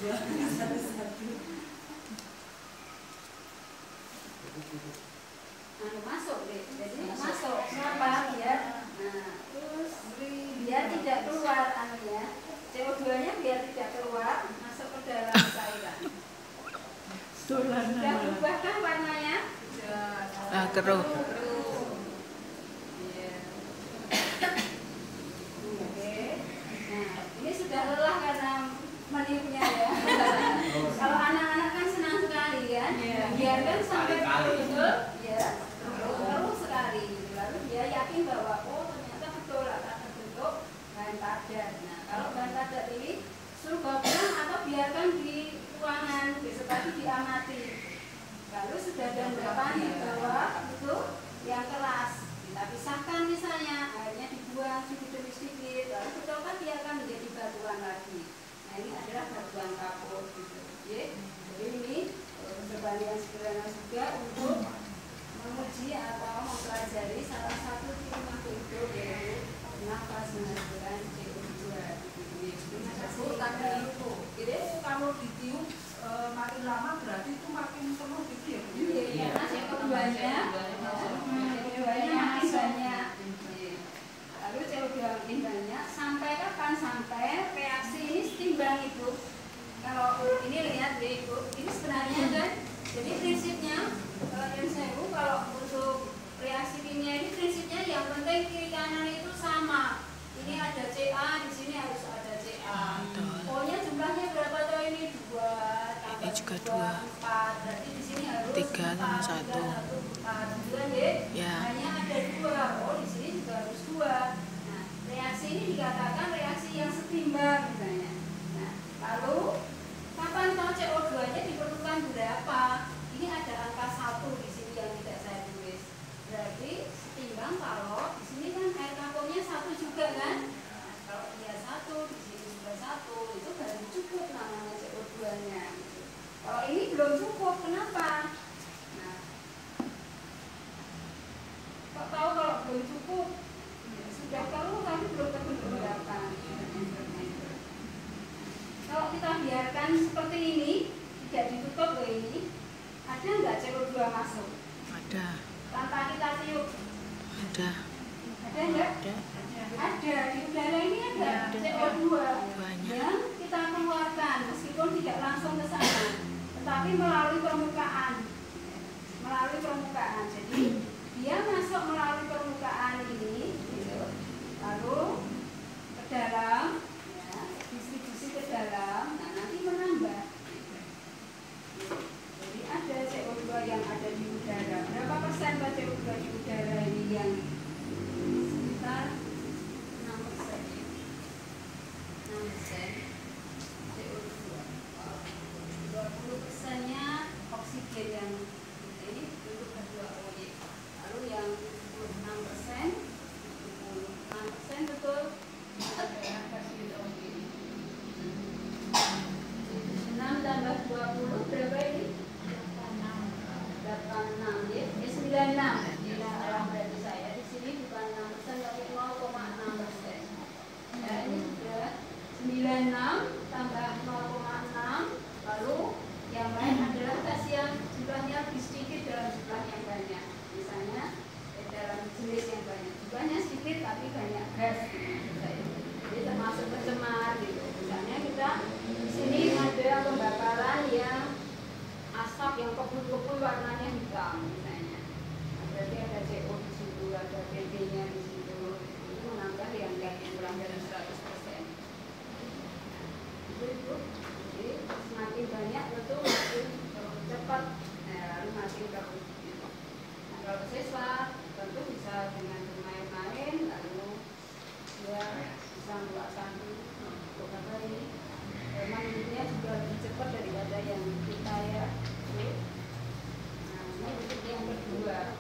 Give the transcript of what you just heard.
Satu-satu. Masuk deh, jadi masuk. Kenapa? Terus biar tidak keluar anunya, CO2-nya biar tidak keluar, masuk ke dalam cairan. Sudah berubah kan warnanya? Keruh. Ini sudah lelah karena meniupnya ya. Kalau anak-anak kan senang sekali kan, biarkan sampai betul, ya, terus sekali. Lalu dia yakin bahwa ternyata betul akan terbentuk bahan padat. Nah, kalau bahan padat ini suruh bawa pulang atau biarkan di ruangan, besok pagi diamati. Lalu sudah ada anggapan bahwa itu yang keras, kita pisahkan misalnya, akhirnya dibuang sedikit-sedikit, lalu betul kan dia akan menjadi batuan lagi. Nah, ini adalah batuan kapur gitu. Jadi ini percobaan yang sederhana juga untuk menguji atau mempelajari salah satu ciri makhluk hidup yaitu nafas menghasilkan CO2. Jadi kalau ditiup makin lama berarti itu makin penuh gitu ya? Iya, karena CO2-nya makin banyak. Lalu CO2 makin banyak sampai kapan? Sampai reaksi ini setimbang itu. Kalau ini lihat ya Ibu, ini sebenarnya kan, jadi prinsipnya yang saya tahu kalau untuk reaksi kimia ini prinsipnya yang penting kiri kanan itu sama. Ini ada Ca, di sini harus ada Ca. O-nya jumlahnya berapa toh ini? 2 tambah 2, 4. Berarti di sini harus 3 sama 1. 4, ya. Hanya ada 2. Oh, di sini juga harus 2. Nah, reaksi ini dikatakan reaksi yang setimbang misalnya. Nah, lalu kapan toh CO2-nya diperlukan berapa? Ini ada angka 1 di sini yang tidak saya tulis. Berarti setimbang kalau di sini kan air kapurnya 1 juga kan? Nah, kalau dia 1, di sini juga 1, itu baru cukup namanya CO2-nya. Gitu. Kalau ini belum cukup, kenapa? Nah, kok tahu kalau belum cukup? Ya, sudah tahu tapi belum terbentuk berapa. Kalau kita biarkan seperti ini, tidak ditutup loh ini, ada nggak CO2 masuk? Ada. Tanpa kita tiup? Ada. Ada nggak? Ada. Di udara ini ada CO2 yang kita keluarkan, meskipun tidak langsung ke sana, tetapi melalui permukaan. Melalui permukaan. Jadi dia masuk melalui permukaan ini, gitu. Lalu ke dalam. Distribusi ke dalam, nah nanti menambah. Jadi ada CO2 yang ada di udara. Berapa persen CO2 di udara ini yang sekitar 6%. 6% CO2. 20%-nya oksigen yang ini untuk H2O. Lalu yang 6%, 6% betul adalah H2O. 6 tambah 20 berapa ini? 86 ya? 96. Berarti saya di sini bukan 6% tapi 0,6%. Ya, ini sudah 96 tambah 0,6. Lalu yang lain adalah gas yang jumlahnya lebih sedikit dalam jumlah yang banyak. Misalnya dalam jenis yang banyak. Jumlahnya sedikit tapi banyak gas. Jadi termasuk pencemar gitu. Misalnya kita di sini ada pembakaran yang asap yang kebul-kebul warnanya hitam misalnya. Nah, berarti ada CO di situ, ada BB-nya di situ. Itu menambah yang kurang dari 100%. Itu. Jadi semakin banyak tentu makin cepat, lalu makin bagus. Nah, kalau siswa tentu bisa dengan bermain-main, lalu dia bisa melaksanakan apa ini. Memang ini juga lebih cepat daripada yang kita ya. Nah, ini yang kedua.